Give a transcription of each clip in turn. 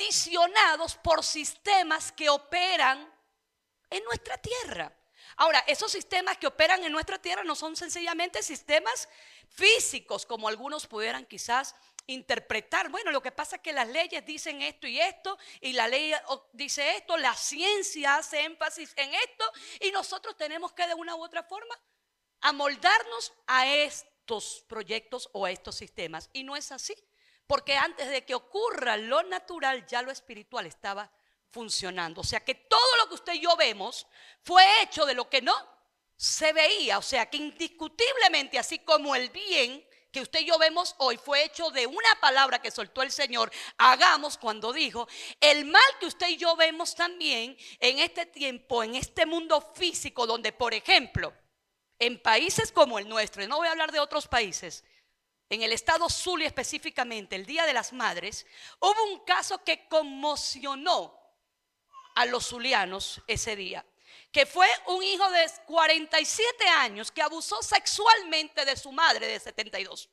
condicionados por sistemas que operan en nuestra tierra. Ahora, esos sistemas que operan en nuestra tierra no son sencillamente sistemas físicos, como algunos pudieran quizás interpretar. Bueno, lo que pasa es que las leyes dicen esto, y la ley dice esto, la ciencia hace énfasis en esto, y nosotros tenemos que de una u otra forma amoldarnos a estos proyectos o a estos sistemas. Y no es así, porque antes de que ocurra lo natural, ya lo espiritual estaba funcionando. O sea que todo lo que usted y yo vemos fue hecho de lo que no se veía. O sea que indiscutiblemente, así como el bien que usted y yo vemos hoy fue hecho de una palabra que soltó el Señor, hagamos, cuando dijo, el mal que usted y yo vemos también en este tiempo, en este mundo físico, donde por ejemplo en países como el nuestro, y no voy a hablar de otros países, en el estado Zulia específicamente, el Día de las Madres, hubo un caso que conmocionó a los zulianos ese día, que fue un hijo de 47 años que abusó sexualmente de su madre de 72.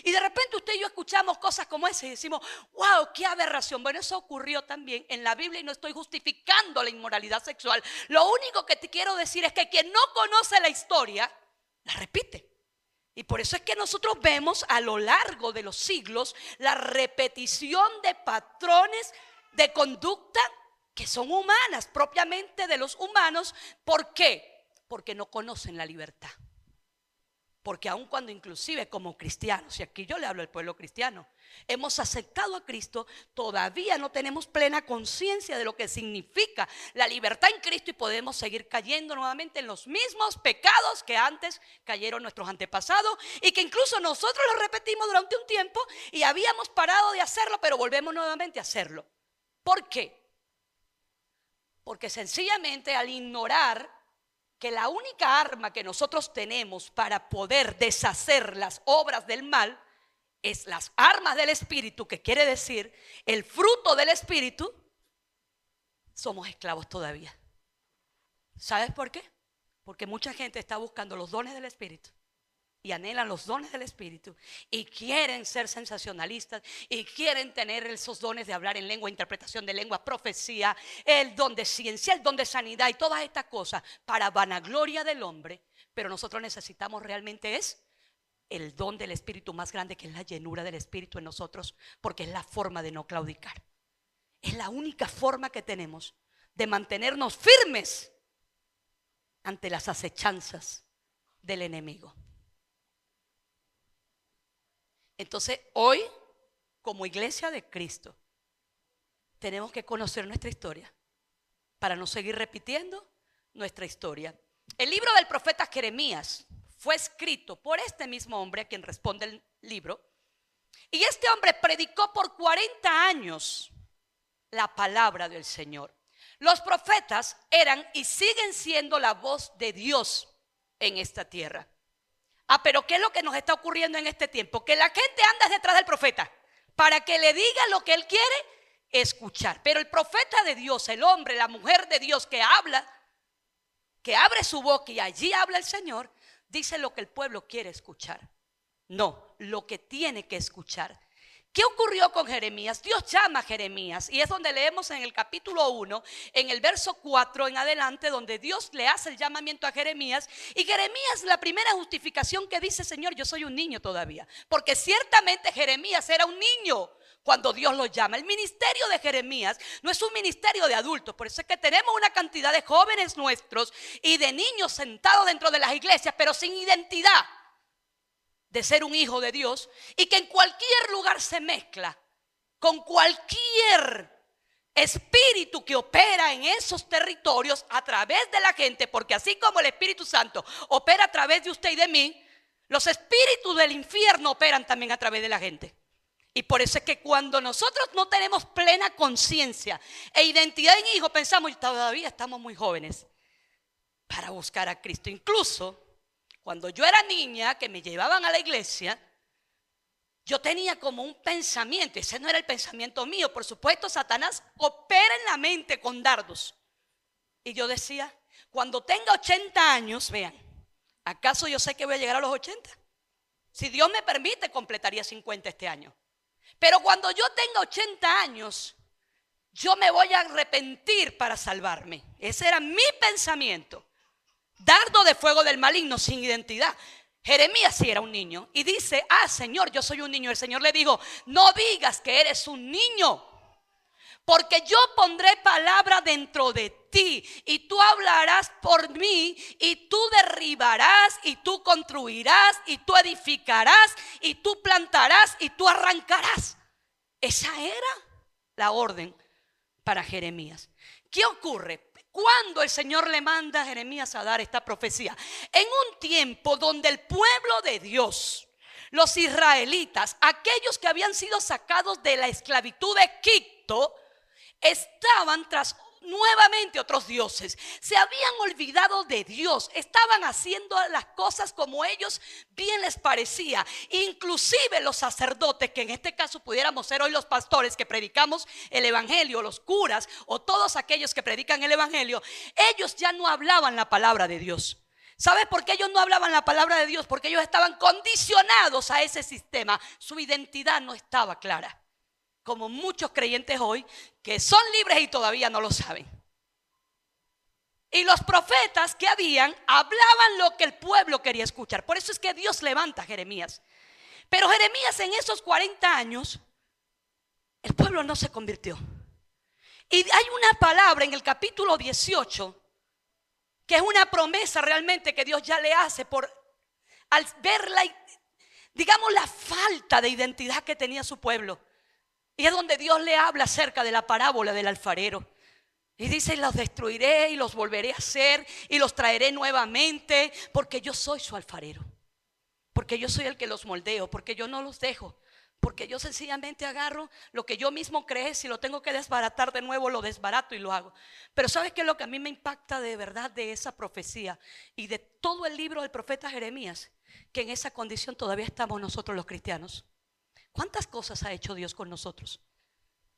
Y de repente usted y yo escuchamos cosas como esa y decimos, wow, qué aberración. Bueno, eso ocurrió también en la Biblia y no estoy justificando la inmoralidad sexual. Lo único que te quiero decir es que quien no conoce la historia, la repite. Y por eso es que nosotros vemos a lo largo de los siglos la repetición de patrones de conducta que son humanas, propiamente de los humanos. ¿Por qué? Porque no conocen la libertad. Porque aun cuando inclusive como cristianos, y aquí yo le hablo al pueblo cristiano, hemos aceptado a Cristo, todavía no tenemos plena conciencia de lo que significa la libertad en Cristo y podemos seguir cayendo nuevamente en los mismos pecados que antes cayeron nuestros antepasados y que incluso nosotros los repetimos durante un tiempo y habíamos parado de hacerlo, pero volvemos nuevamente a hacerlo. ¿Por qué? Porque sencillamente al ignorar que la única arma que nosotros tenemos para poder deshacer las obras del mal es las armas del Espíritu, que quiere decir el fruto del Espíritu, somos esclavos todavía. ¿Sabes por qué? Porque mucha gente está buscando los dones del Espíritu y anhelan los dones del Espíritu y quieren ser sensacionalistas y quieren tener esos dones de hablar en lengua, interpretación de lengua, profecía, el don de ciencia, el don de sanidad y todas estas cosas para vanagloria del hombre. Pero nosotros necesitamos realmente es el don del Espíritu más grande, que es la llenura del Espíritu en nosotros, porque es la forma de no claudicar. Es la única forma que tenemos de mantenernos firmes ante las acechanzas del enemigo. Entonces hoy, como iglesia de Cristo, tenemos que conocer nuestra historia para no seguir repitiendo nuestra historia. El libro del profeta Jeremías fue escrito por este mismo hombre a quien responde el libro, y este hombre predicó por 40 años la palabra del Señor. Los profetas eran y siguen siendo la voz de Dios en esta tierra. Pero ¿qué es lo que nos está ocurriendo en este tiempo? Que la gente anda detrás del profeta para que le diga lo que él quiere escuchar. Pero el profeta de Dios, el hombre, la mujer de Dios que habla, que abre su boca y allí habla el Señor, dice lo que el pueblo quiere escuchar. No, lo que tiene que escuchar. ¿Qué ocurrió con Jeremías? Dios llama a Jeremías y es donde leemos en el capítulo 1, en el verso 4 en adelante, donde Dios le hace el llamamiento a Jeremías. Y Jeremías, la primera justificación que dice: Señor, yo soy un niño todavía. Porque ciertamente Jeremías era un niño cuando Dios lo llama. El ministerio de Jeremías no es un ministerio de adultos. Por eso es que tenemos una cantidad de jóvenes nuestros y de niños sentados dentro de las iglesias, pero sin identidad de ser un hijo de Dios, y que en cualquier lugar se mezcla con cualquier espíritu que opera en esos territorios a través de la gente, porque así como el Espíritu Santo opera a través de usted y de mí, los espíritus del infierno operan también a través de la gente. Y por eso es que cuando nosotros no tenemos plena conciencia e identidad en hijo, pensamos todavía estamos muy jóvenes para buscar a Cristo. Incluso cuando yo era niña, que me llevaban a la iglesia, yo tenía como un pensamiento. Ese no era el pensamiento mío. Por supuesto, Satanás opera en la mente con dardos. Y yo decía, cuando tenga 80 años, vean, ¿acaso yo sé que voy a llegar a los 80? Si Dios me permite, completaría 50 este año. Pero cuando yo tenga 80 años, yo me voy a arrepentir para salvarme. Ese era mi pensamiento. Dardo de fuego del maligno, sin identidad. Jeremías sí era un niño y dice: Señor, yo soy un niño. El Señor le dijo: no digas que eres un niño, porque yo pondré palabra dentro de ti y tú hablarás por mí, y tú derribarás y tú construirás y tú edificarás y tú plantarás y tú arrancarás. Esa era la orden para Jeremías. ¿Qué ocurre cuando el Señor le manda a Jeremías a dar esta profecía? En un tiempo donde el pueblo de Dios, los israelitas, aquellos que habían sido sacados de la esclavitud de Egipto, estaban tras nuevamente otros dioses. Se habían olvidado de Dios. Estaban haciendo las cosas como ellos bien les parecía. Inclusive los sacerdotes, que en este caso pudiéramos ser hoy los pastores que predicamos el evangelio, los curas o todos aquellos que predican el evangelio, ellos ya no hablaban la palabra de Dios. ¿Sabes por qué ellos no hablaban la palabra de Dios? Porque ellos estaban condicionados a ese sistema. Su identidad no estaba clara, como muchos creyentes hoy que son libres y todavía no lo saben. Y los profetas que habían hablaban lo que el pueblo quería escuchar. Por eso es que Dios levanta a Jeremías. Pero Jeremías, en esos 40 años, el pueblo no se convirtió. Y hay una palabra en el capítulo 18 que es una promesa realmente que Dios ya le hace al ver la falta de identidad que tenía su pueblo. Y es donde Dios le habla acerca de la parábola del alfarero. Y dice: los destruiré y los volveré a hacer y los traeré nuevamente, porque yo soy su alfarero, porque yo soy el que los moldeo, porque yo no los dejo, porque yo sencillamente agarro lo que yo mismo creé. Si lo tengo que desbaratar de nuevo, lo desbarato y lo hago. Pero ¿sabes qué es lo que a mí me impacta de verdad de esa profecía y de todo el libro del profeta Jeremías? Que en esa condición todavía estamos nosotros los cristianos. ¿Cuántas cosas ha hecho Dios con nosotros?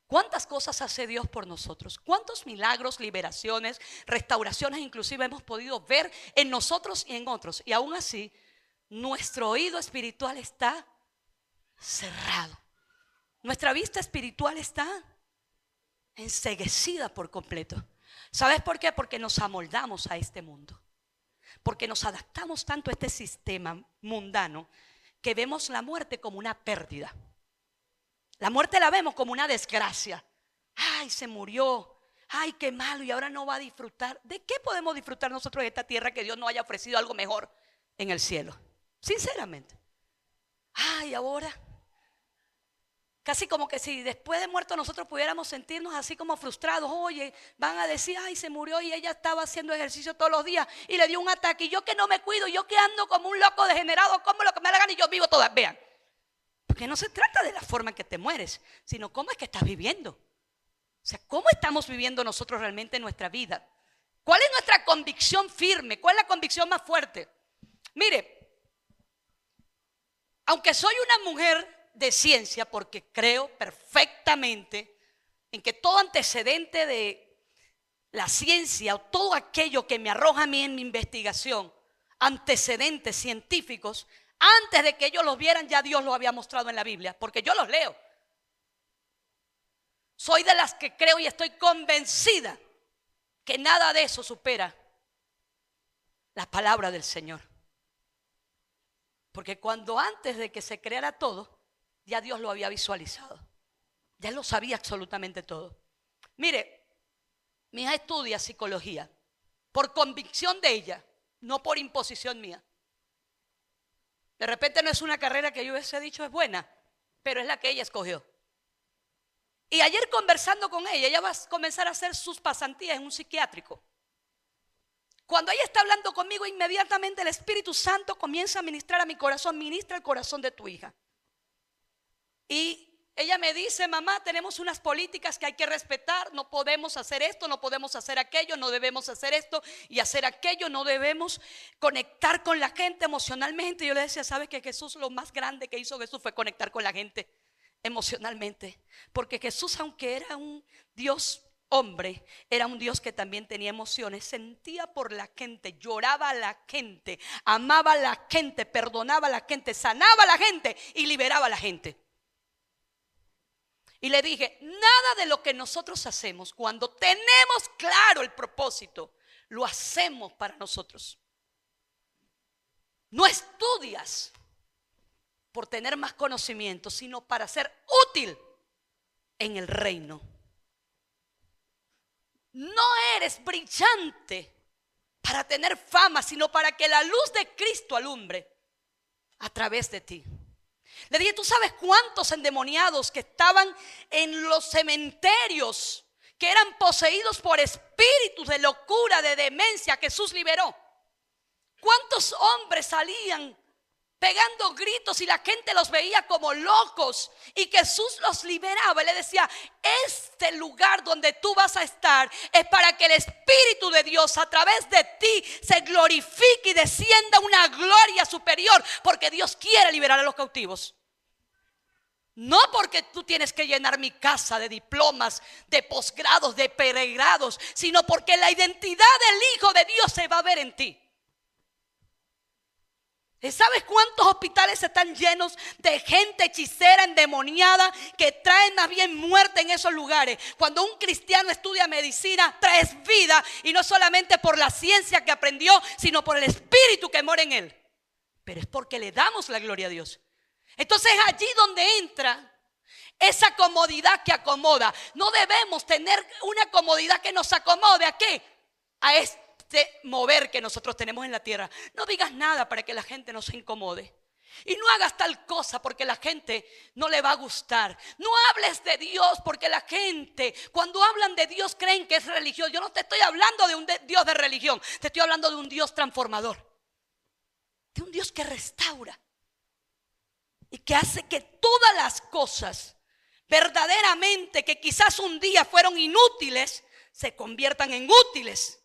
¿Cuántas cosas hace Dios por nosotros? ¿Cuántos milagros, liberaciones, restauraciones inclusive hemos podido ver en nosotros y en otros? Y aún así, nuestro oído espiritual está cerrado. Nuestra vista espiritual está enceguecida por completo. ¿Sabes por qué? Porque nos amoldamos a este mundo. Porque nos adaptamos tanto a este sistema mundano que vemos la muerte como una pérdida. La muerte la vemos como una desgracia. Ay, se murió. Ay, qué malo, y ahora no va a disfrutar. ¿De qué podemos disfrutar nosotros en esta tierra que Dios nos haya ofrecido algo mejor en el cielo? Sinceramente. Ay, ahora. Casi como que si después de muerto nosotros pudiéramos sentirnos así como frustrados. Oye, van a decir: ay, se murió y ella estaba haciendo ejercicio todos los días y le dio un ataque. Y yo que no me cuido, yo que ando como un loco degenerado, como lo que me da la gana y yo vivo todas. Vean. Porque no se trata de la forma en que te mueres, sino cómo es que estás viviendo. O sea, cómo estamos viviendo nosotros realmente nuestra vida. ¿Cuál es nuestra convicción firme? ¿Cuál es la convicción más fuerte? Mire, aunque soy una mujer de ciencia, porque creo perfectamente en que todo antecedente de la ciencia o todo aquello que me arroja a mí en mi investigación, antecedentes científicos, antes de que ellos los vieran, ya Dios los había mostrado en la Biblia, porque yo los leo. Soy de las que creo y estoy convencida que nada de eso supera la palabra del Señor. Porque cuando antes de que se creara todo, ya Dios lo había visualizado. Ya lo sabía absolutamente todo. Mire, mi hija estudia psicología por convicción de ella, no por imposición mía. De repente no es una carrera que yo hubiese dicho es buena, pero es la que ella escogió. Y ayer conversando con ella va a comenzar a hacer sus pasantías en un psiquiátrico. Cuando ella está hablando conmigo, inmediatamente el Espíritu Santo comienza a ministrar a mi corazón. Ministra el corazón de tu hija. Y ella me dice: mamá, tenemos unas políticas que hay que respetar. No podemos hacer esto, no podemos hacer aquello, no debemos hacer esto y hacer aquello. No debemos conectar con la gente emocionalmente. Y yo le decía: ¿sabes que Jesús, lo más grande que hizo Jesús fue conectar con la gente emocionalmente? Porque Jesús, aunque era un Dios hombre, era un Dios que también tenía emociones. Sentía por la gente, lloraba a la gente, amaba a la gente, perdonaba a la gente, sanaba a la gente y liberaba a la gente. Y le dije, nada de lo que nosotros hacemos, cuando tenemos claro el propósito, lo hacemos para nosotros. No estudias por tener más conocimiento, sino para ser útil en el reino. No eres brillante para tener fama, sino para que la luz de Cristo alumbre a través de ti. Le dije, ¿tú sabes cuántos endemoniados que estaban en los cementerios, que eran poseídos por espíritus de locura, de demencia, Jesús liberó? ¿Cuántos hombres salían pegando gritos y la gente los veía como locos y Jesús los liberaba? Y le decía, este lugar donde tú vas a estar es para que el Espíritu de Dios a través de ti se glorifique y descienda una gloria superior, porque Dios quiere liberar a los cautivos. No porque tú tienes que llenar mi casa de diplomas, de posgrados, de pregrados, sino porque la identidad del Hijo de Dios se va a ver en ti. ¿Sabes cuántos hospitales están llenos de gente hechicera, endemoniada, que traen más bien muerte en esos lugares? Cuando un cristiano estudia medicina, traes vida, y no solamente por la ciencia que aprendió, sino por el espíritu que mora en él. Pero es porque le damos la gloria a Dios. Entonces allí donde entra esa comodidad que acomoda. No debemos tener una comodidad que nos acomode. ¿A qué? A este mover que nosotros tenemos en la tierra. No digas nada para que la gente no se incomode. Y no hagas tal cosa porque la gente no le va a gustar. No hables de Dios porque la gente, cuando hablan de Dios, creen que es religión. Yo no te estoy hablando de un Dios de religión. Te estoy hablando de un Dios transformador. De un Dios que restaura. Y que hace que todas las cosas verdaderamente que quizás un día fueron inútiles, se conviertan en útiles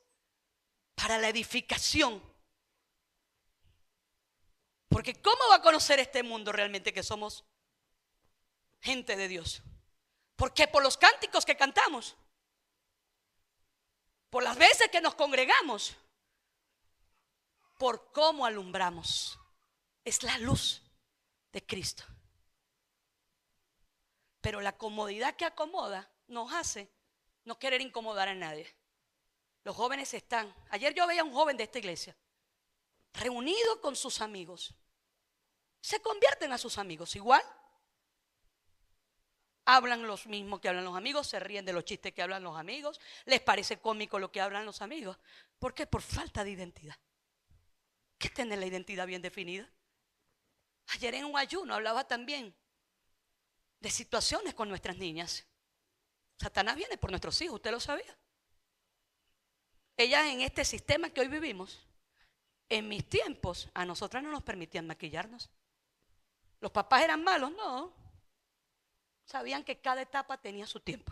para la edificación. Porque ¿cómo va a conocer este mundo realmente que somos gente de Dios? Porque por los cánticos que cantamos, por las veces que nos congregamos, por cómo alumbramos. Es la luz de Cristo. Pero la comodidad que acomoda nos hace no querer incomodar a nadie. Los jóvenes están. Ayer yo veía a un joven de esta iglesia reunido con sus amigos. Se convierten a sus amigos igual. Hablan los mismos que hablan los amigos, se ríen de los chistes que hablan los amigos, les parece cómico lo que hablan los amigos. ¿Por qué? Por falta de identidad. ¿Qué es tener la identidad bien definida? Ayer en un ayuno hablaba también de situaciones con nuestras niñas. Satanás viene por nuestros hijos, ¿usted lo sabía? Ellas en este sistema que hoy vivimos, en mis tiempos, a nosotras no nos permitían maquillarnos. ¿Los papás eran malos? No. Sabían que cada etapa tenía su tiempo.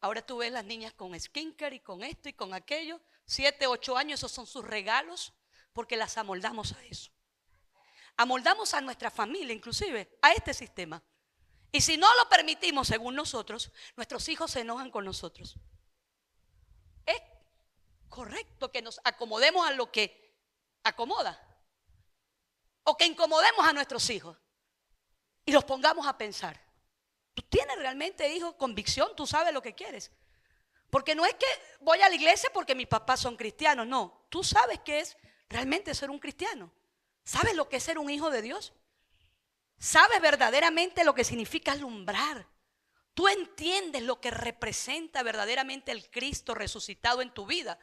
Ahora tú ves las niñas con skincare y con esto y con aquello. 7, 8 años, esos son sus regalos, porque las amoldamos a eso. Amoldamos a nuestra familia, inclusive, a este sistema. Y si no lo permitimos según nosotros, nuestros hijos se enojan con nosotros. Es correcto que nos acomodemos a lo que acomoda, o que incomodemos a nuestros hijos y los pongamos a pensar. Tú tienes realmente, hijo, convicción, tú sabes lo que quieres. Porque no es que voy a la iglesia porque mis papás son cristianos, no. Tú sabes qué es realmente ser un cristiano. ¿Sabes lo que es ser un hijo de Dios? ¿Sabes verdaderamente lo que significa alumbrar? ¿Tú entiendes lo que representa verdaderamente el Cristo resucitado en tu vida?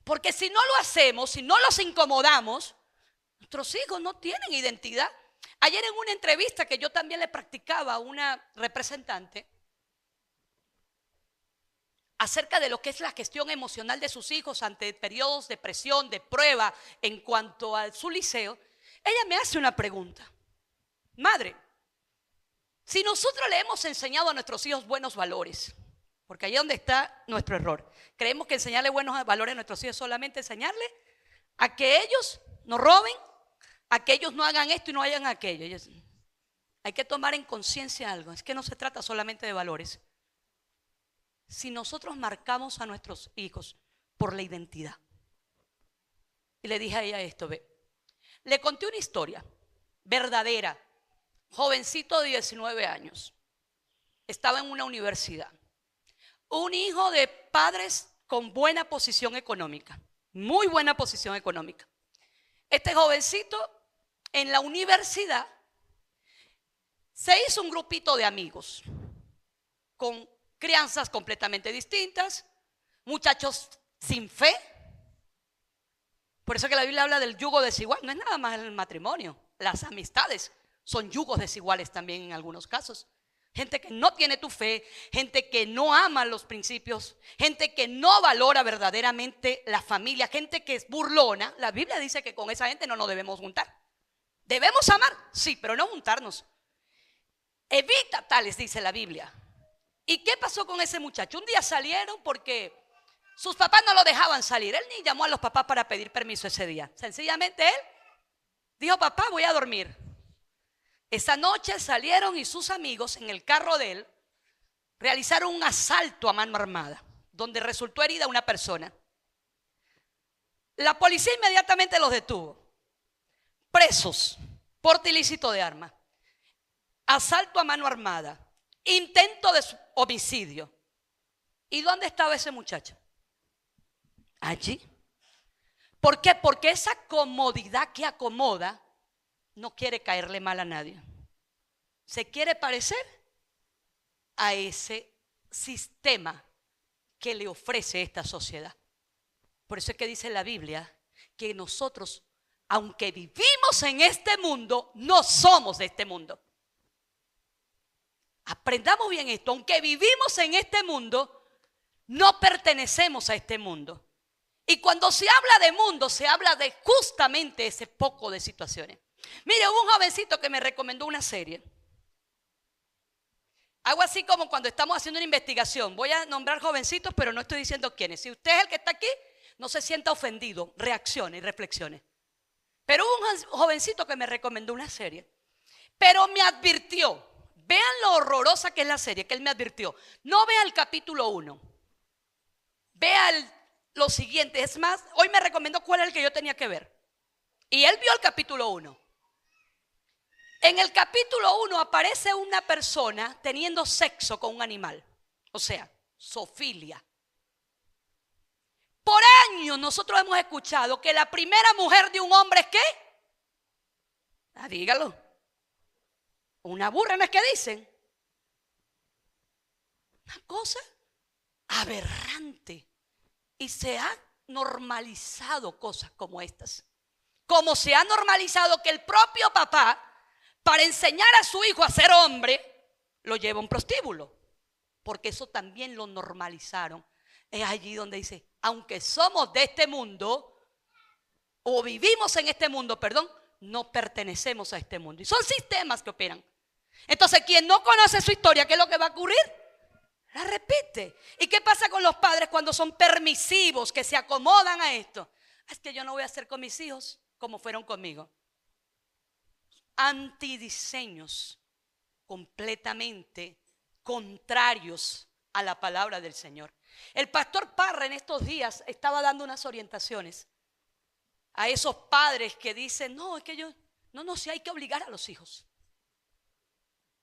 Porque si no lo hacemos, si no los incomodamos, nuestros hijos no tienen identidad. Ayer en una entrevista que yo también le practicaba a una representante acerca de lo que es la gestión emocional de sus hijos ante periodos de presión, de prueba en cuanto a su liceo, ella me hace una pregunta. Madre, si nosotros le hemos enseñado a nuestros hijos buenos valores, porque ahí es donde está nuestro error, creemos que enseñarle buenos valores a nuestros hijos es solamente enseñarle a que ellos no roben, a que ellos no hagan esto y no hagan aquello. Hay que tomar en conciencia algo, es que no se trata solamente de valores. Si nosotros marcamos a nuestros hijos por la identidad. Y le dije a ella esto, ve, le conté una historia verdadera, jovencito de 19 años, estaba en una universidad, un hijo de padres con buena posición económica, muy buena posición económica. Este jovencito en la universidad se hizo un grupito de amigos con crianzas completamente distintas, muchachos sin fe. Por eso que la Biblia habla del yugo desigual. No es nada más el matrimonio, las amistades son yugos desiguales también en algunos casos. Gente que no tiene tu fe, gente que no ama los principios, gente que no valora verdaderamente la familia, gente que es burlona. La Biblia dice que con esa gente no nos debemos juntar. Debemos amar, sí, pero no juntarnos. Evita tales, dice la Biblia. ¿Y qué pasó con ese muchacho? Un día salieron porque sus papás no lo dejaban salir. Él ni llamó a los papás para pedir permiso ese día. Sencillamente él dijo: papá, voy a dormir. Esa noche salieron y sus amigos en el carro de él realizaron un asalto a mano armada, donde resultó herida una persona. La policía inmediatamente los detuvo. Presos, porte ilícito de armas, asalto a mano armada, intento de homicidio. ¿Y dónde estaba ese muchacho? Allí. ¿Por qué? Porque esa comodidad que acomoda no quiere caerle mal a nadie. Se quiere parecer a ese sistema que le ofrece esta sociedad. Por eso es que dice la Biblia que nosotros, aunque vivimos en este mundo, no somos de este mundo. Aprendamos bien esto: aunque vivimos en este mundo, no pertenecemos a este mundo. Y cuando se habla de mundo, se habla de justamente ese poco de situaciones. Mire, hubo un jovencito que me recomendó una serie. Hago así como cuando estamos haciendo una investigación. Voy a nombrar jovencitos, pero no estoy diciendo quiénes. Si usted es el que está aquí, no se sienta ofendido, reaccione y reflexione. Pero hubo un jovencito que me recomendó una serie, pero me advirtió. Vean lo horrorosa que es la serie, que él me advirtió. No vea el capítulo 1. Vea lo siguiente. Es más, hoy me recomendó cuál era el que yo tenía que ver. Y él vio el capítulo 1. En el capítulo 1 aparece una persona teniendo sexo con un animal. O sea, zoofilia. Por años nosotros hemos escuchado que la primera mujer de un hombre es ¿qué? Dígalo. Una burra, ¿no es que dicen? Una cosa aberrante. Y se ha normalizado cosas como estas. Como se ha normalizado que el propio papá, para enseñar a su hijo a ser hombre, lo lleva a un prostíbulo. Porque eso también lo normalizaron. Es allí donde dice: aunque somos de este mundo, o vivimos en este mundo, perdón, no pertenecemos a este mundo. Y son sistemas que operan. Entonces, quien no conoce su historia, ¿qué es lo que va a ocurrir? La repite. ¿Y qué pasa con los padres cuando son permisivos, que se acomodan a esto? Es que yo no voy a hacer con mis hijos como fueron conmigo. Antidiseños completamente contrarios a la palabra del Señor. El pastor Parra en estos días estaba dando unas orientaciones a esos padres que dicen: no, es que si hay que obligar a los hijos.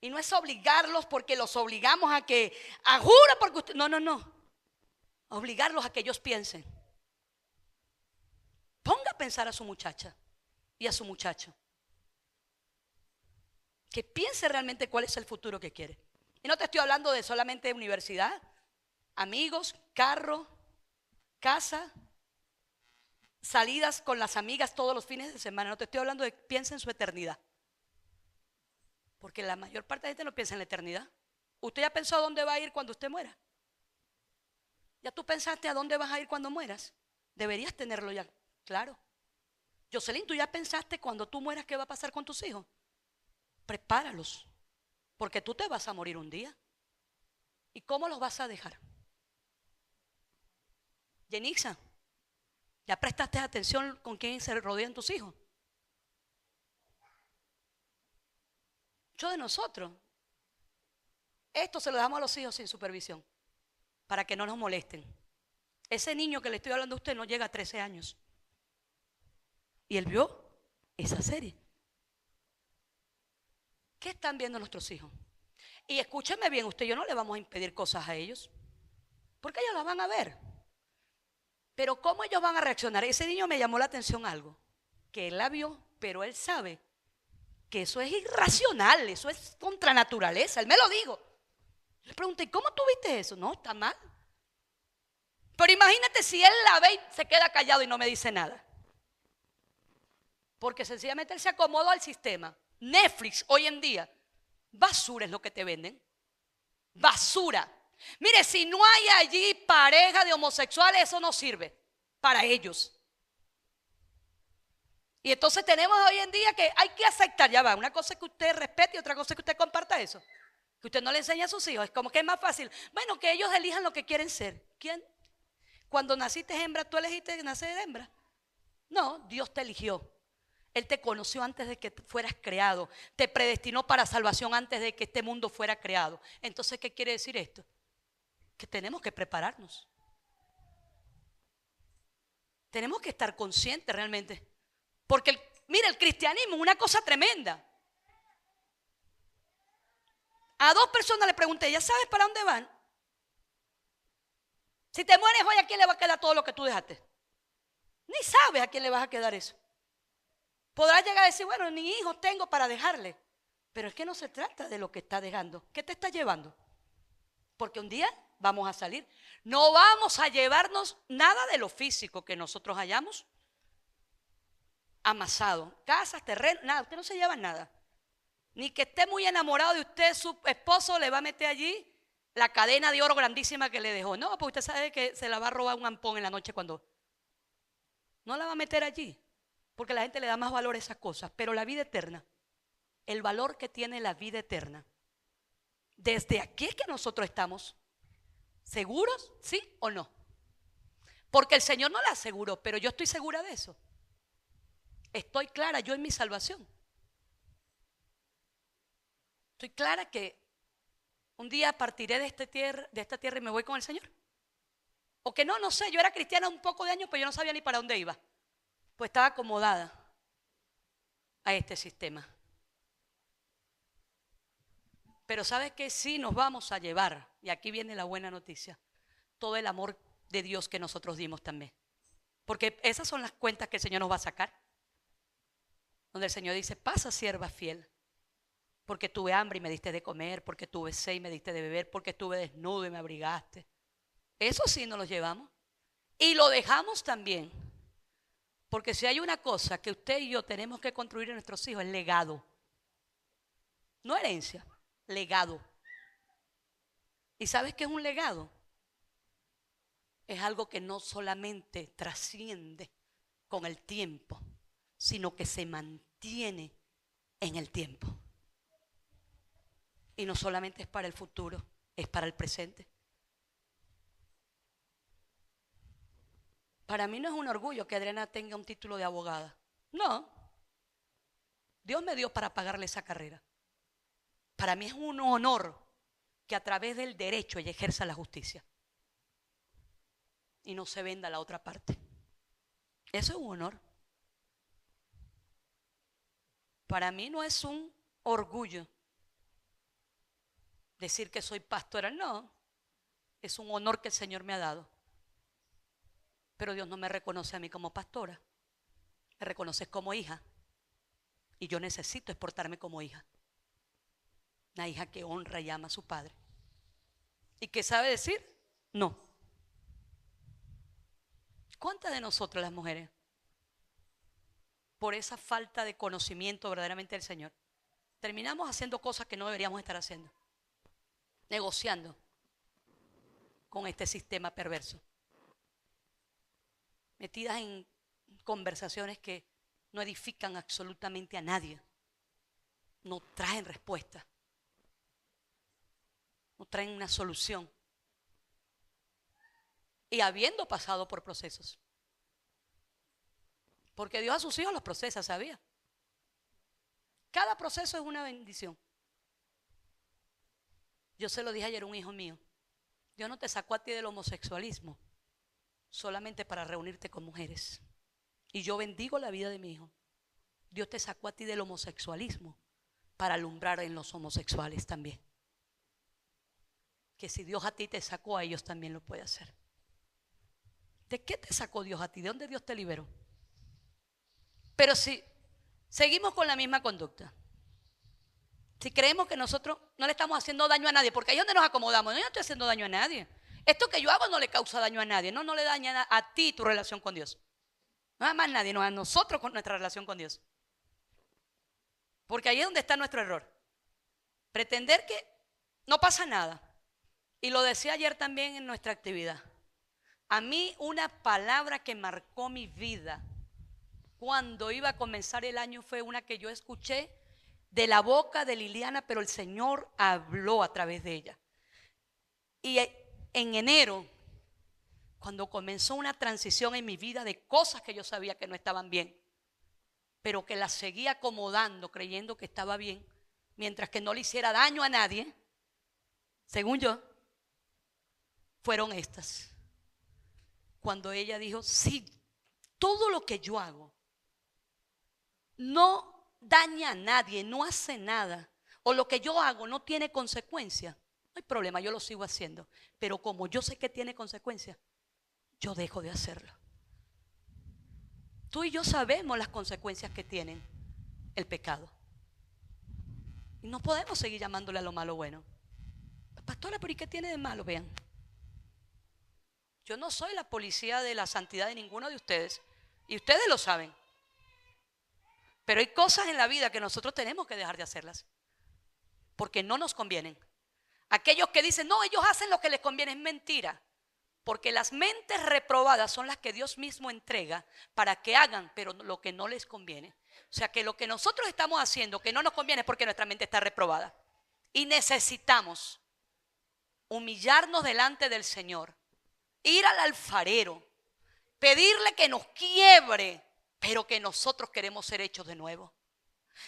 Y no es obligarlos porque los obligamos a que, jura porque usted, no. Obligarlos a que ellos piensen. Ponga a pensar a su muchacha y a su muchacho. Que piense realmente cuál es el futuro que quiere. Y no te estoy hablando de solamente universidad, amigos, carro, casa, salidas con las amigas todos los fines de semana. No te estoy hablando de piensa en su eternidad. Porque la mayor parte de la gente no piensa en la eternidad. ¿Usted ya pensó a dónde va a ir cuando usted muera? ¿Ya tú pensaste a dónde vas a ir cuando mueras? Deberías tenerlo ya claro. Jocelyn, ¿tú ya pensaste cuando tú mueras qué va a pasar con tus hijos? Prepáralos, porque tú te vas a morir un día. ¿Y cómo los vas a dejar? Yenixa, ¿ya prestaste atención con quién se rodean tus hijos? Muchos de nosotros, esto se lo damos a los hijos sin supervisión, para que no nos molesten. Ese niño que le estoy hablando a usted no llega a 13 años. Y él vio esa serie. ¿Qué están viendo nuestros hijos? Y escúcheme bien, usted y yo no le vamos a impedir cosas a ellos, porque ellos las van a ver. Pero ¿cómo ellos van a reaccionar? Ese niño me llamó la atención algo, que él la vio, pero él sabe que eso es irracional, eso es contra naturaleza. Él me lo dijo. Le pregunté, ¿cómo tú viste eso? No, está mal. Pero imagínate si él la ve y se queda callado y no me dice nada. Porque sencillamente él se acomodó al sistema. Netflix hoy en día, basura es lo que te venden. Basura. Mire, si no hay allí pareja de homosexuales, eso no sirve para ellos. Y entonces tenemos hoy en día que hay que aceptar, ya va, una cosa es que usted respete y otra cosa es que usted comparta eso. Que usted no le enseña a sus hijos, es como que es más fácil. Bueno, que ellos elijan lo que quieren ser. ¿Quién? Cuando naciste hembra, ¿tú elegiste nacer hembra? No, Dios te eligió. Él te conoció antes de que fueras creado. Te predestinó para salvación antes de que este mundo fuera creado. Entonces, ¿qué quiere decir esto? Que tenemos que prepararnos. Tenemos que estar conscientes realmente. Porque, mira, el cristianismo es una cosa tremenda. A 2 personas le pregunté, ¿ya sabes para dónde van? Si te mueres hoy, ¿a quién le va a quedar todo lo que tú dejaste? Ni sabes a quién le vas a quedar eso. Podrás llegar a decir, bueno, ni hijos tengo para dejarle. Pero es que no se trata de lo que está dejando. ¿Qué te está llevando? Porque un día vamos a salir. No vamos a llevarnos nada de lo físico que nosotros hayamos amasado. Casas, terrenos, nada. Usted no se lleva nada. Ni que esté muy enamorado de usted, su esposo le va a meter allí la cadena de oro grandísima que le dejó. No, porque usted sabe que se la va a robar un ampón en la noche cuando... No la va a meter allí, porque la gente le da más valor a esas cosas. Pero la vida eterna, el valor que tiene la vida eterna, desde aquí es que nosotros estamos seguros, ¿sí o no? Porque el Señor no la aseguró, pero yo estoy segura de eso. Estoy clara yo en mi salvación. Estoy clara que un día partiré de esta tierra y me voy con el Señor. O que no sé, yo era cristiana un poco de años, pero yo no sabía ni para dónde iba. Pues estaba acomodada a este sistema. Pero ¿sabes qué? Sí nos vamos a llevar, y aquí viene la buena noticia, todo el amor de Dios que nosotros dimos también. Porque esas son las cuentas que el Señor nos va a sacar. Donde el Señor dice, pasa sierva fiel. Porque tuve hambre y me diste de comer, porque tuve sed y me diste de beber, porque estuve desnudo y me abrigaste. Eso sí nos lo llevamos. Y lo dejamos también. Porque si hay una cosa que usted y yo tenemos que construir en nuestros hijos, es legado. No herencia, legado. ¿Y sabes qué es un legado? Es algo que no solamente trasciende con el tiempo, sino que se mantiene en el tiempo. Y no solamente es para el futuro, es para el presente. Para mí no es un orgullo que Adriana tenga un título de abogada. No. Dios me dio para pagarle esa carrera. Para mí es un honor que a través del derecho ella ejerza la justicia. Y no se venda la otra parte. Eso es un honor. Para mí no es un orgullo decir que soy pastora, no. Es un honor que el Señor me ha dado. Pero Dios no me reconoce a mí como pastora. Me reconoce como hija. Y yo necesito exportarme como hija. Una hija que honra y ama a su padre. ¿Y qué sabe decir? No. ¿Cuántas de nosotras las mujeres, por esa falta de conocimiento verdaderamente del Señor, terminamos haciendo cosas que no deberíamos estar haciendo? Negociando con este sistema perverso. Metidas en conversaciones que no edifican absolutamente a nadie. No traen respuesta. No traen una solución. Y habiendo pasado por procesos. Porque Dios a sus hijos los procesa, ¿sabía? Cada proceso es una bendición. Yo se lo dije ayer a un hijo mío. Dios no te sacó a ti del homosexualismo solamente para reunirte con mujeres. Y yo bendigo la vida de mi hijo. Dios te sacó a ti del homosexualismo para alumbrar en los homosexuales también. Que si Dios a ti te sacó, a ellos también lo puede hacer. ¿De qué te sacó Dios a ti? ¿De dónde Dios te liberó? Pero si seguimos con la misma conducta, si creemos que nosotros no le estamos haciendo daño a nadie, porque ahí es donde nos acomodamos, no, yo no estoy haciendo daño a nadie. Esto que yo hago no le causa daño a nadie, no le daña a ti tu relación con Dios. No a más nadie, no a nosotros con nuestra relación con Dios. Porque ahí es donde está nuestro error. Pretender que no pasa nada. Y lo decía ayer también en nuestra actividad. A mí una palabra que marcó mi vida cuando iba a comenzar el año fue una que yo escuché de la boca de Liliana, pero el Señor habló a través de ella. Y en enero, cuando comenzó una transición en mi vida de cosas que yo sabía que no estaban bien, pero que las seguía acomodando creyendo que estaba bien, mientras que no le hiciera daño a nadie, según yo, fueron estas. Cuando ella dijo, sí, todo lo que yo hago no daña a nadie, no hace nada, o lo que yo hago no tiene consecuencias, no hay problema, yo lo sigo haciendo. Pero como yo sé que tiene consecuencias, yo dejo de hacerlo. Tú y yo sabemos las consecuencias que tienen el pecado. Y no podemos seguir llamándole a lo malo bueno. Pastora, pero ¿y qué tiene de malo? Vean. Yo no soy la policía de la santidad de ninguno de ustedes. Y ustedes lo saben. Pero hay cosas en la vida que nosotros tenemos que dejar de hacerlas. Porque no nos convienen. Aquellos que dicen, no, ellos hacen lo que les conviene, es mentira. Porque las mentes reprobadas son las que Dios mismo entrega para que hagan, pero lo que no les conviene. O sea que lo que nosotros estamos haciendo que no nos conviene es porque nuestra mente está reprobada. Y necesitamos humillarnos delante del Señor, ir al alfarero, pedirle que nos quiebre, pero que nosotros queremos ser hechos de nuevo.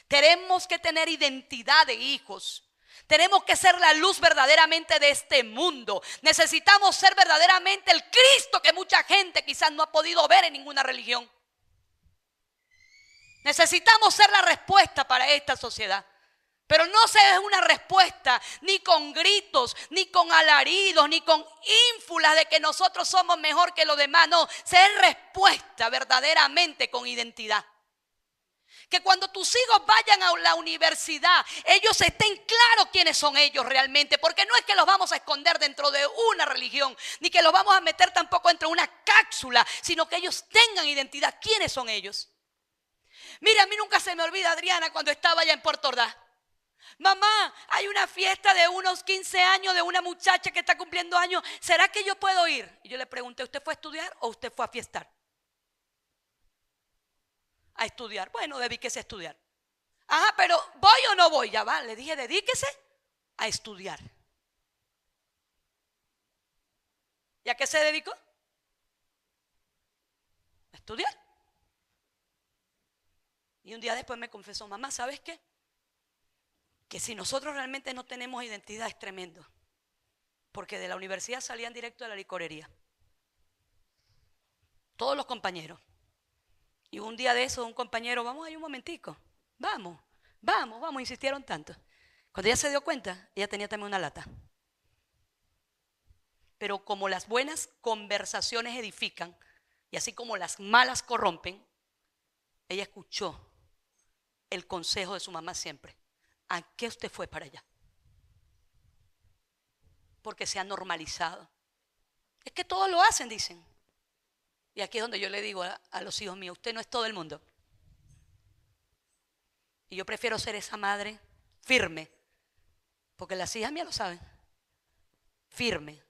Tenemos que tener identidad de hijos. Tenemos que ser la luz verdaderamente de este mundo. Necesitamos ser verdaderamente el Cristo que mucha gente quizás no ha podido ver en ninguna religión. Necesitamos ser la respuesta para esta sociedad. Pero no se es una respuesta ni con gritos, ni con alaridos, ni con ínfulas de que nosotros somos mejor que los demás. No, se es respuesta verdaderamente con identidad. Que cuando tus hijos vayan a la universidad, ellos estén claros quiénes son ellos realmente. Porque no es que los vamos a esconder dentro de una religión, ni que los vamos a meter tampoco dentro de una cápsula, sino que ellos tengan identidad. ¿Quiénes son ellos? Mira, a mí nunca se me olvida, Adriana, cuando estaba allá en Puerto Ordaz. Mamá, hay una fiesta de unos 15 años de una muchacha que está cumpliendo años. ¿Será que yo puedo ir? Y yo le pregunté, ¿usted fue a estudiar o usted fue a fiestar? A estudiar. Bueno, dedíquese a estudiar. Ajá, pero ¿voy o no voy? Ya va, le dije, dedíquese a estudiar. ¿Y a qué se dedicó? A estudiar. Y un día después me confesó, mamá, ¿sabes qué? Que si nosotros realmente no tenemos identidad es tremendo. Porque de la universidad salían directo a la licorería. Todos los compañeros. Y un día de eso un compañero, vamos ahí un momentico. Vamos, insistieron tanto. Cuando ella se dio cuenta, ella tenía también una lata. Pero como las buenas conversaciones edifican, y así como las malas corrompen, ella escuchó el consejo de su mamá siempre. ¿A qué usted fue para allá? Porque se ha normalizado. Es que todos lo hacen, dicen. Y aquí es donde yo le digo a los hijos míos, usted no es todo el mundo. Y yo prefiero ser esa madre firme, porque las hijas mías lo saben, firme,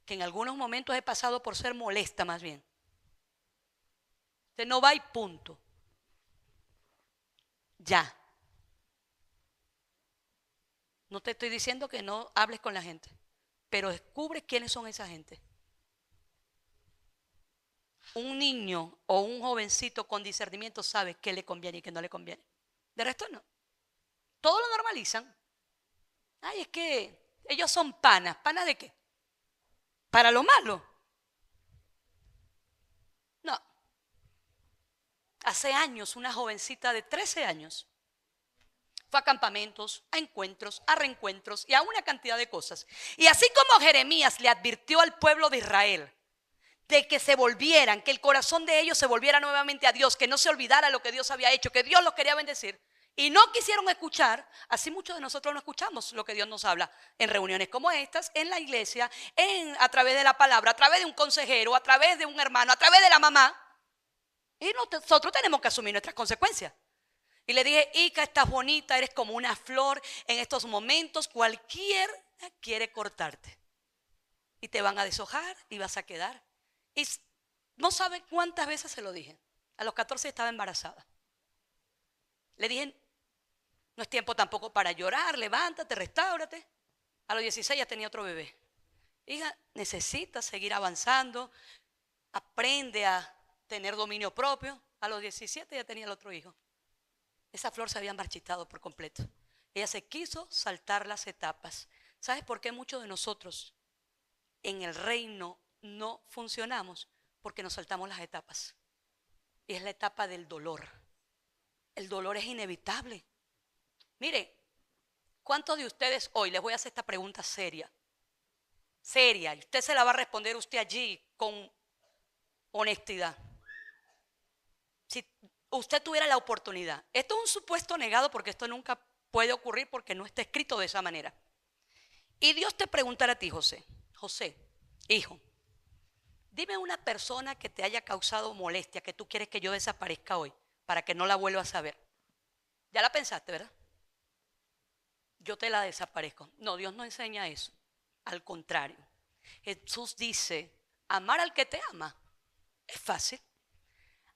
que en algunos momentos he pasado por ser molesta más bien. Usted no va y punto. Ya. No te estoy diciendo que no hables con la gente, pero descubre quiénes son esa gente. Un niño o un jovencito con discernimiento sabe qué le conviene y qué no le conviene. De resto no. Todo lo normalizan. Ay, es que ellos son panas. ¿Panas de qué? ¿Para lo malo? No. Hace años una jovencita de 13 años Fue a campamentos, a encuentros, a reencuentros y a una cantidad de cosas. Y así como Jeremías le advirtió al pueblo de Israel de que se volvieran, que el corazón de ellos se volviera nuevamente a Dios, que no se olvidara lo que Dios había hecho, que Dios los quería bendecir, y no quisieron escuchar, así muchos de nosotros no escuchamos lo que Dios nos habla en reuniones como estas, en la iglesia, a través de la palabra, a través de un consejero, a través de un hermano, a través de la mamá. Y nosotros tenemos que asumir nuestras consecuencias. Y le dije: Ica, estás bonita, eres como una flor. En estos momentos cualquiera quiere cortarte. Y te van a deshojar y vas a quedar. Y no sabe cuántas veces se lo dije. A los 14 estaba embarazada. Le dije: no es tiempo tampoco para llorar, levántate, restáurate. A los 16 ya tenía otro bebé. Hija, necesitas seguir avanzando. Aprende a tener dominio propio. A los 17 ya tenía el otro hijo. Esa flor se había marchitado por completo. Ella se quiso saltar las etapas. ¿Sabes por qué muchos de nosotros en el reino no funcionamos? Porque nos saltamos las etapas. Y es la etapa del dolor. El dolor es inevitable. Mire, ¿cuántos de ustedes hoy, les voy a hacer esta pregunta seria? Seria, y usted se la va a responder usted allí con honestidad. Si usted tuviera la oportunidad, esto es un supuesto negado porque esto nunca puede ocurrir porque no está escrito de esa manera. Y Dios te preguntara a ti, José, hijo, dime una persona que te haya causado molestia, que tú quieres que yo desaparezca hoy, para que no la vuelvas a ver. Ya la pensaste, ¿verdad? Yo te la desaparezco. No, Dios no enseña eso. Al contrario, Jesús dice: amar al que te ama es fácil.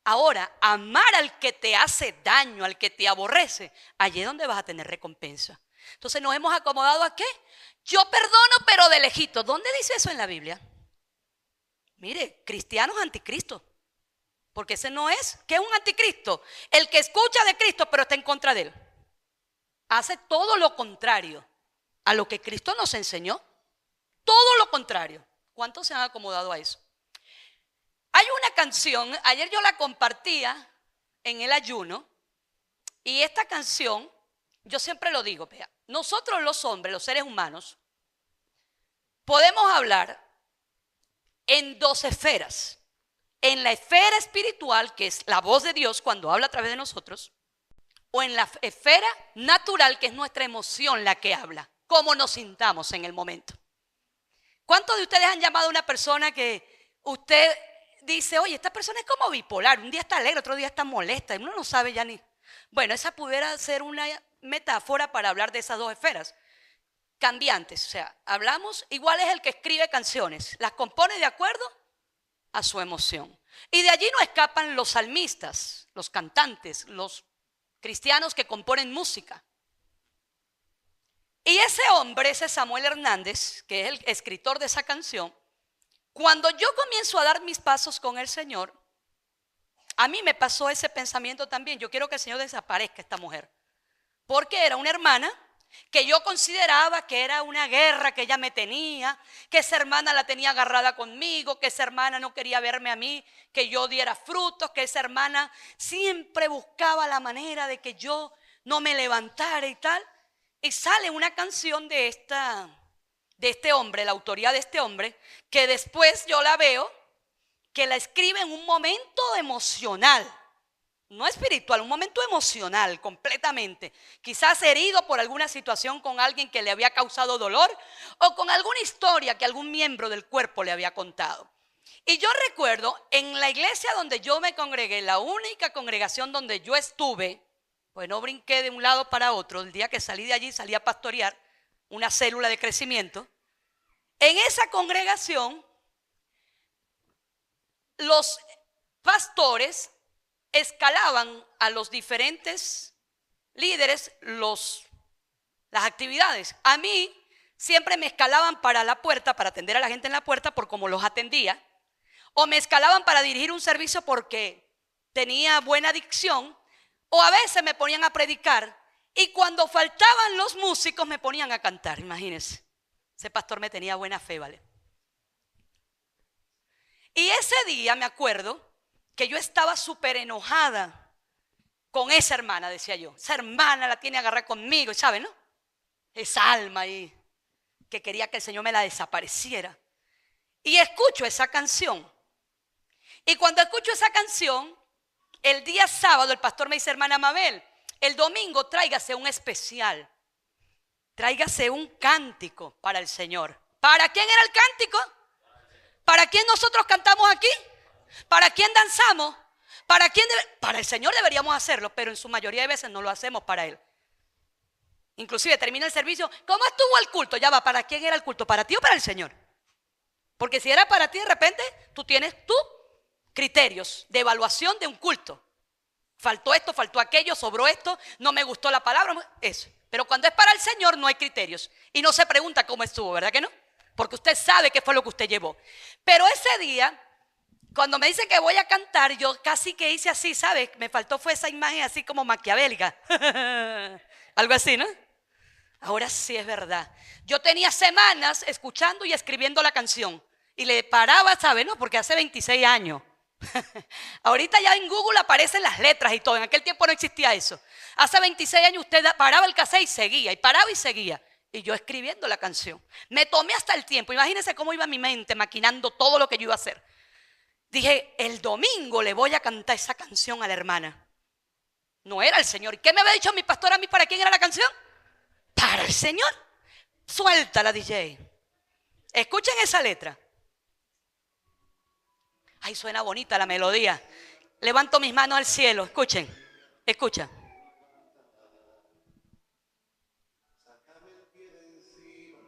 Ahora, amar al que te hace daño, al que te aborrece, allí es donde vas a tener recompensa. Entonces nos hemos acomodado ¿a qué? Yo perdono pero de lejito. ¿Dónde dice eso en la Biblia? Mire, cristianos anticristo. Porque ese no es. ¿Qué es un anticristo? El que escucha de Cristo pero está en contra de él. Hace todo lo contrario a lo que Cristo nos enseñó. Todo lo contrario. ¿Cuántos se han acomodado a eso? Hay una canción, ayer yo la compartía en el ayuno, y esta canción, yo siempre lo digo, vea, nosotros los hombres, los seres humanos, podemos hablar en dos esferas. En la esfera espiritual, que es la voz de Dios cuando habla a través de nosotros, o en la esfera natural, que es nuestra emoción la que habla, cómo nos sintamos en el momento. ¿Cuántos de ustedes han llamado a una persona que usted dice: oye, esta persona es como bipolar, un día está alegre, otro día está molesta, y uno no sabe ya ni? Bueno, esa pudiera ser una metáfora para hablar de esas dos esferas cambiantes. O sea, hablamos, igual es el que escribe canciones, las compone de acuerdo a su emoción. Y de allí no escapan los salmistas, los cantantes, los cristianos que componen música. Y ese hombre, ese Samuel Hernández, que es el escritor de esa canción, cuando yo comienzo a dar mis pasos con el Señor, a mí me pasó ese pensamiento también: yo quiero que el Señor desaparezca esta mujer. Porque era una hermana que yo consideraba que era una guerra que ella me tenía, que esa hermana la tenía agarrada conmigo, que esa hermana no quería verme a mí, que yo diera frutos, que esa hermana siempre buscaba la manera de que yo no me levantara y tal. Y sale una canción de este hombre, la autoría de este hombre, que después yo la veo que la escribe en un momento emocional, no espiritual, un momento emocional completamente. Quizás herido por alguna situación con alguien que le había causado dolor, o con alguna historia que algún miembro del cuerpo le había contado. Y yo recuerdo en la iglesia donde yo me congregué, la única congregación donde yo estuve, pues no brinqué de un lado para otro. El día que salí de allí, salí a pastorear una célula de crecimiento. En esa congregación, los pastores escalaban a los diferentes líderes las actividades. A mí siempre me escalaban para la puerta, para atender a la gente en la puerta por cómo los atendía, o me escalaban para dirigir un servicio porque tenía buena dicción, o a veces me ponían a predicar, y cuando faltaban los músicos me ponían a cantar. Imagínense, ese pastor me tenía buena fe, ¿vale? Y ese día me acuerdo que yo estaba súper enojada con esa hermana, decía yo. Esa hermana la tiene agarrada conmigo, ¿saben, no? Esa alma ahí que quería que el Señor me la desapareciera. Y escucho esa canción. Y cuando escucho esa canción, el día sábado el pastor me dice: hermana Mabel, el domingo tráigase un especial. Tráigase un cántico para el Señor. ¿Para quién era el cántico? ¿Para quién nosotros cantamos aquí? ¿Para quién danzamos? ¿Para quién? Para el Señor deberíamos hacerlo, pero en su mayoría de veces no lo hacemos para Él. Inclusive termina el servicio: ¿cómo estuvo el culto? Ya va, ¿para quién era el culto? ¿Para ti o para el Señor? Porque si era para ti, de repente tú tienes tus criterios de evaluación de un culto. Faltó esto, faltó aquello, sobró esto, no me gustó la palabra, eso. Pero cuando es para el Señor no hay criterios. Y no se pregunta cómo estuvo, ¿verdad que no? Porque usted sabe qué fue lo que usted llevó. Pero ese día, cuando me dice que voy a cantar, yo casi que hice así, ¿sabes? Me faltó fue esa imagen así como maquiavélica. Algo así, ¿no? Ahora sí es verdad. Yo tenía semanas escuchando y escribiendo la canción. Y le paraba, ¿sabes? No, porque hace 26 años. Ahorita ya en Google aparecen las letras y todo. En aquel tiempo no existía eso. Hace 26 años usted paraba el cassette y seguía. Y paraba y seguía. Y yo escribiendo la canción. Me tomé hasta el tiempo. Imagínense cómo iba mi mente maquinando todo lo que yo iba a hacer. Dije: el domingo le voy a cantar esa canción a la hermana. No era el Señor. ¿Y qué me había dicho mi pastor a mí? ¿Para quién era la canción? Para el Señor. Suéltala, DJ. Escuchen esa letra. Ay, suena bonita la melodía. Levanto mis manos al cielo. Escuchen. Escucha. Sácame el pie de encima.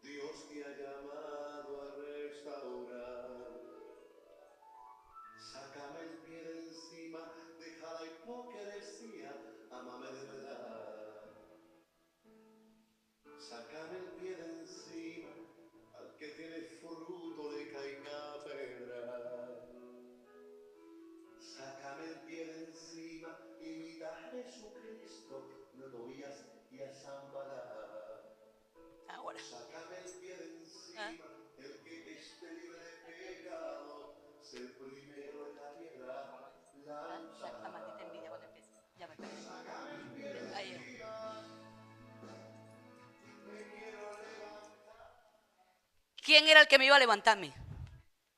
Dios te ha llamado a restaurar. Sácame el pie de encima. Deja la hipocresía. Ámame de verdad. Sácame el pie de encima. Al que tiene fruto le caiga pedra. Sácame el pie de encima. Imita a Jesucristo. No lo oías y a Zambalá. Ahora. Sácame el pie de ¿Ah? encima, el que esté libre de pecado, sé el primero en la piedra, La maldita envidia lanza. cuando empieza. Ya me perdí. Sácame el pie de Ahí. encima, me quiero levantar. ¿Quién era el que me iba a levantar a mí?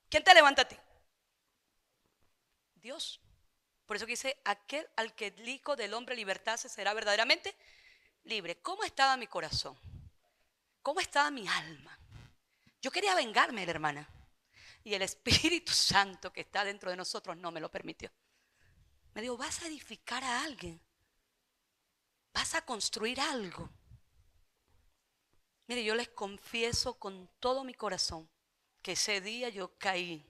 ¿Quién te levanta a ti? Dios. Por eso que dice: aquel al que el Hijo del Hombre libertase será verdaderamente libre. ¿Cómo estaba mi corazón? ¿Cómo estaba mi alma? Yo quería vengarme de la hermana. Y el Espíritu Santo que está dentro de nosotros no me lo permitió. Me dijo: vas a edificar a alguien. Vas a construir algo. Mire, yo les confieso con todo mi corazón que ese día yo caí.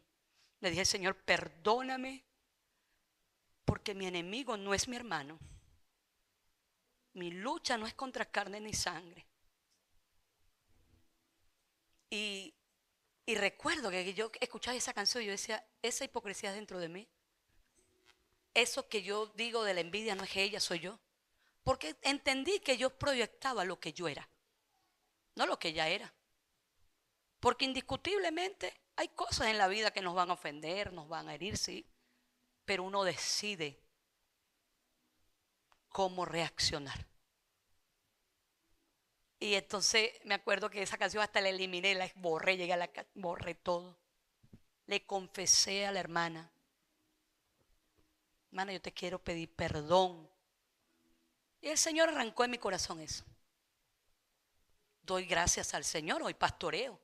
Le dije: Señor, perdóname, porque mi enemigo no es mi hermano. Mi lucha no es contra carne ni sangre. Y recuerdo que yo escuchaba esa canción y yo decía: esa hipocresía es dentro de mí. Eso que yo digo de la envidia no es ella, soy yo. Porque entendí que yo proyectaba lo que yo era, no lo que ella era. Porque indiscutiblemente hay cosas en la vida que nos van a ofender, nos van a herir, sí. Pero uno decide cómo reaccionar. Y entonces me acuerdo que esa canción hasta la eliminé, la borré, llegué a la casa, borré todo. Le confesé a la hermana: hermana, yo te quiero pedir perdón. Y el Señor arrancó en mi corazón eso. Doy gracias al Señor, hoy pastoreo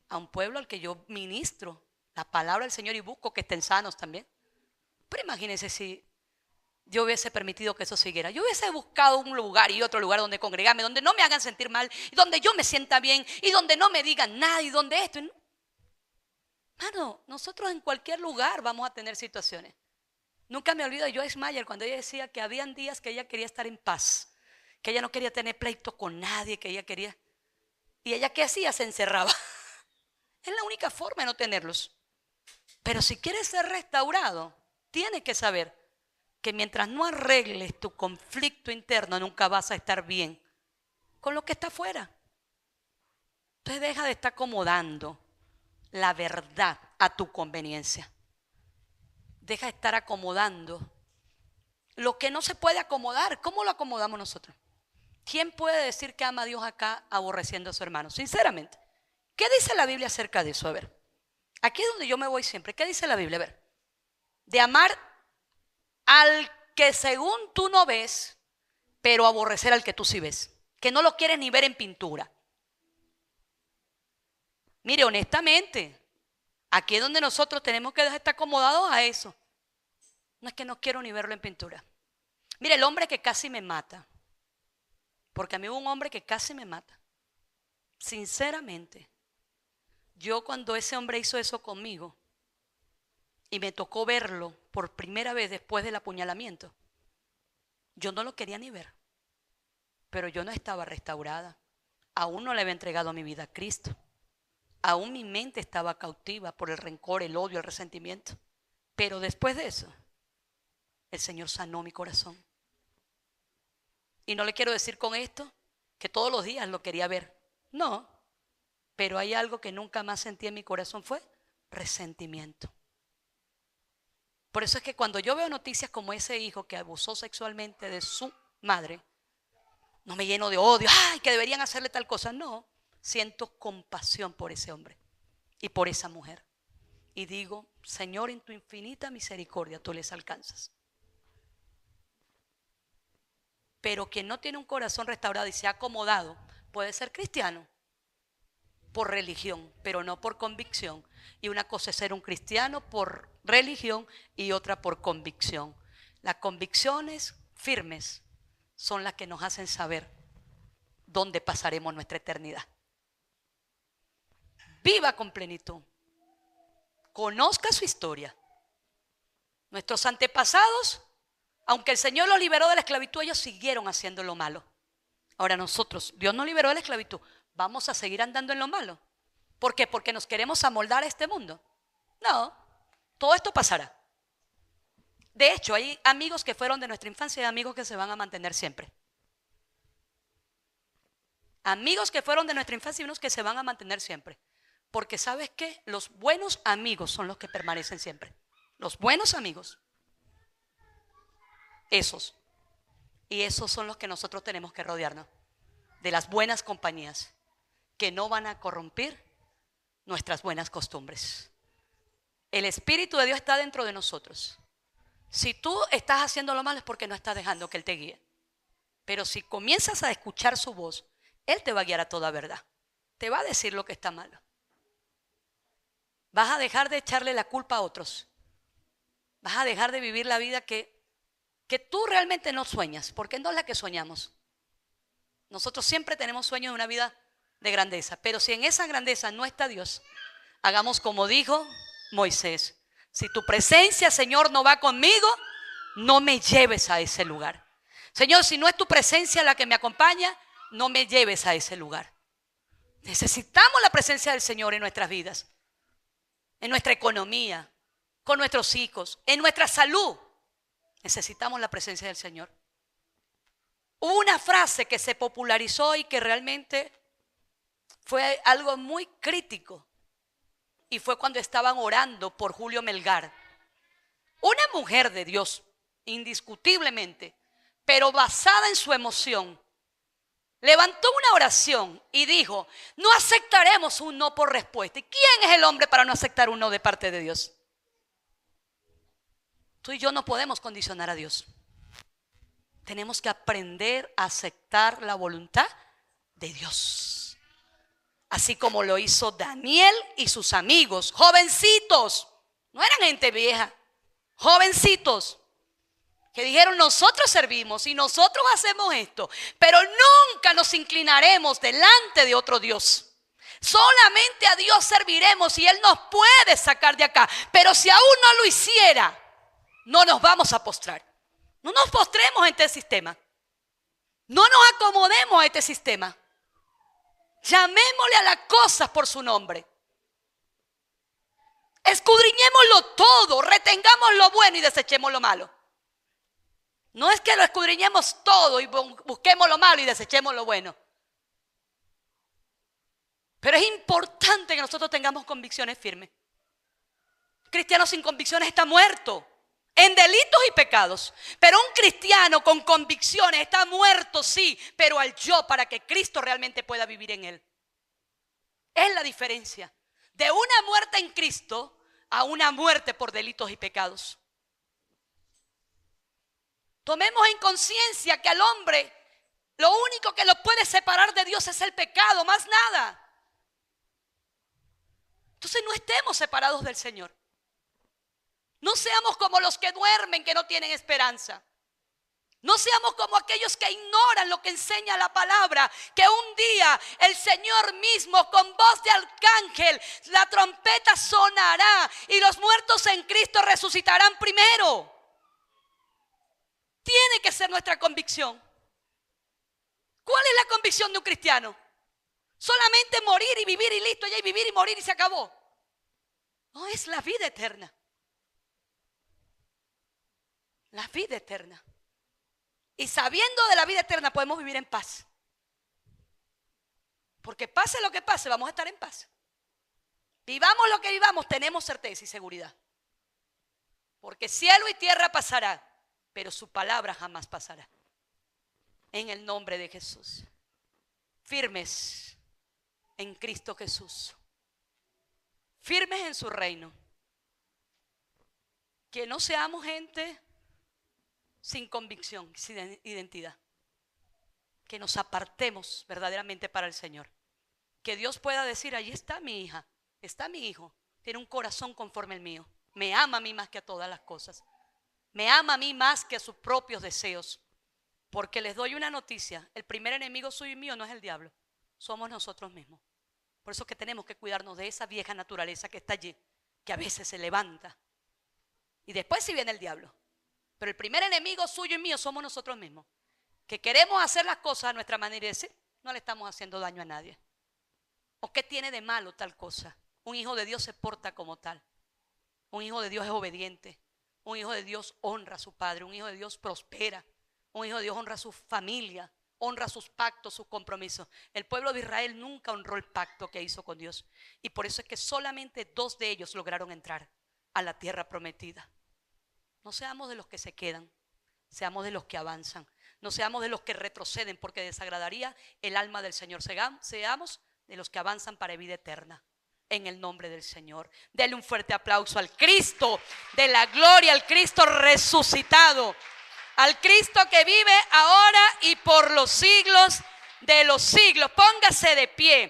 a un pueblo al que yo ministro la palabra del Señor y busco que estén sanos también. Pero imagínense si yo hubiese permitido que eso siguiera. Yo hubiese buscado un lugar y otro lugar donde congregarme, donde no me hagan sentir mal, y donde yo me sienta bien, y donde no me digan nada, y donde esto. Hermano, nosotros en cualquier lugar vamos a tener situaciones. Nunca me olvido de Joyce Meyer cuando ella decía que habían días que ella quería estar en paz, que ella no quería tener pleito con nadie, que ella quería. ¿Y ella qué hacía? Se encerraba. Es la única forma de no tenerlos. Pero si quieres ser restaurado, tienes que saber que mientras no arregles tu conflicto interno, nunca vas a estar bien con lo que está afuera. Entonces deja de estar acomodando la verdad a tu conveniencia. Deja de estar acomodando Lo que no se puede acomodar, ¿cómo lo acomodamos nosotros? ¿Quién puede decir que ama a Dios acá aborreciendo a su hermano? Sinceramente, ¿qué dice la Biblia acerca de eso? A ver, aquí es donde yo me voy siempre. ¿Qué dice la Biblia? A ver, de amar al que según tú no ves, pero aborrecer al que tú sí ves, que no lo quieres ni ver en pintura. Mire, honestamente, aquí es donde nosotros tenemos que estar acomodados a eso. No es que no quiero ni verlo en pintura. Mire, el hombre que casi me mata, porque a mí hubo un hombre que casi me mata. Sinceramente, yo cuando ese hombre hizo eso conmigo y me tocó verlo por primera vez después del apuñalamiento, yo no lo quería ni ver, pero yo no estaba restaurada. Aún no le había entregado mi vida a Cristo. Aún mi mente estaba cautiva por el rencor, el odio, el resentimiento. Pero después de eso, el Señor sanó mi corazón. Y no le quiero decir con esto que todos los días lo quería ver. No, pero hay algo que nunca más sentí en mi corazón, fue resentimiento. Por eso es que cuando yo veo noticias como ese hijo que abusó sexualmente de su madre, no me lleno de odio, ay, que deberían hacerle tal cosa. No, siento compasión por ese hombre y por esa mujer. Y digo, Señor, en tu infinita misericordia tú les alcanzas. Pero quien no tiene un corazón restaurado y se ha acomodado, puede ser cristiano por religión, pero no por convicción. Y una cosa es ser un cristiano por religión y otra por convicción. Las convicciones firmes son las que nos hacen saber dónde pasaremos nuestra eternidad. Viva con plenitud. Conozca su historia. Nuestros antepasados, aunque el Señor los liberó de la esclavitud, ellos siguieron haciendo lo malo. Ahora nosotros, Dios nos liberó de la esclavitud, ¿vamos a seguir andando en lo malo? ¿Por qué? ¿Porque nos queremos amoldar a este mundo? No, todo esto pasará. De hecho, hay amigos que fueron de nuestra infancia y amigos que se van a mantener siempre. Amigos que fueron de nuestra infancia y unos que se van a mantener siempre. Porque ¿sabes qué? Los buenos amigos son los que permanecen siempre. Los buenos amigos. Esos. Y esos son los que nosotros tenemos que rodearnos. De las buenas compañías. Que no van a corrompir nuestras buenas costumbres. El Espíritu de Dios está dentro de nosotros. Si tú estás haciendo lo malo es porque no estás dejando que Él te guíe. Pero si comienzas a escuchar su voz, Él te va a guiar a toda verdad. Te va a decir lo que está malo. Vas a dejar de echarle la culpa a otros. Vas a dejar de vivir la vida que tú realmente no sueñas, porque no es la que soñamos. Nosotros siempre tenemos sueños de una vida de grandeza, pero si en esa grandeza no está Dios, hagamos como dijo Moisés: si tu presencia, Señor, no va conmigo, no me lleves a ese lugar. Señor, si no es tu presencia la que me acompaña, no me lleves a ese lugar. Necesitamos la presencia del Señor en nuestras vidas, en nuestra economía, con nuestros hijos, en nuestra salud. Necesitamos la presencia del Señor. Hubo una frase que se popularizó y que realmente fue algo muy crítico. Y fue cuando estaban orando por Julio Melgar. Una mujer de Dios, indiscutiblemente, pero basada en su emoción, levantó una oración y dijo: no aceptaremos un no por respuesta. ¿Y quién es el hombre para no aceptar un no de parte de Dios? Tú y yo no podemos condicionar a Dios. Tenemos que aprender a aceptar la voluntad de Dios. Así como lo hizo Daniel y sus amigos, jovencitos. No eran gente vieja, jovencitos. Que dijeron: nosotros servimos y nosotros hacemos esto, pero nunca nos inclinaremos delante de otro Dios. Solamente a Dios serviremos y Él nos puede sacar de acá. Pero si aún no lo hiciera, no nos vamos a postrar. No nos postremos ante el sistema. No nos acomodemos a este sistema. Llamémosle a las cosas por su nombre. Escudriñémoslo todo, retengamos lo bueno y desechemos lo malo. No es que lo escudriñemos todo y busquemos lo malo y desechemos lo bueno. Pero es importante que nosotros tengamos convicciones firmes. Cristiano sin convicciones está muerto. en delitos y pecados. Pero un cristiano con convicciones está muerto, sí, pero al yo, para que Cristo realmente pueda vivir en él. Es la diferencia de una muerte en Cristo a una muerte por delitos y pecados. Tomemos en conciencia que al hombre lo único que lo puede separar de Dios es el pecado, más nada. Entonces no estemos separados del Señor. No seamos como los que duermen, que no tienen esperanza. No seamos como aquellos que ignoran lo que enseña la palabra, que un día el Señor mismo con voz de arcángel, la trompeta sonará y los muertos en Cristo resucitarán primero. Tiene que ser nuestra convicción. ¿Cuál es la convicción de un cristiano? Solamente morir y vivir y listo, ya y vivir y morir y se acabó. No, es la vida eterna. La vida eterna. Y sabiendo de la vida eterna podemos vivir en paz. Porque pase lo que pase, vamos a estar en paz. Vivamos lo que vivamos, tenemos certeza y seguridad. Porque cielo y tierra pasará, pero su palabra jamás pasará. En el nombre de Jesús. Firmes en Cristo Jesús. Firmes en su reino. Que no seamos gente sin convicción, sin identidad. Que nos apartemos verdaderamente para el Señor. Que Dios pueda decir, ahí está mi hija, está mi hijo. Tiene un corazón conforme al mío. Me ama a mí más que a todas las cosas. Me ama a mí más que a sus propios deseos. Porque les doy una noticia, el primer enemigo suyo y mío no es el diablo, somos nosotros mismos. Por eso es que tenemos que cuidarnos de esa vieja naturaleza que está allí, que a veces se levanta. Y después sí viene el diablo. Pero el primer enemigo suyo y mío somos nosotros mismos. Que queremos hacer las cosas a nuestra manera y decir, no le estamos haciendo daño a nadie. ¿O qué tiene de malo tal cosa? Un hijo de Dios se porta como tal. Un hijo de Dios es obediente. Un hijo de Dios honra a su padre. Un hijo de Dios prospera. Un hijo de Dios honra a su familia, honra sus pactos, sus compromisos. El pueblo de Israel nunca honró el pacto que hizo con Dios. Y por eso es que solamente 2 de ellos lograron entrar a la tierra prometida. No seamos de los que se quedan, seamos de los que avanzan. No seamos de los que retroceden porque desagradaría el alma del Señor. Seamos de los que avanzan para vida eterna. En el nombre del Señor. Dele un fuerte aplauso al Cristo de la gloria, al Cristo resucitado. Al Cristo que vive ahora y por los siglos de los siglos. Póngase de pie.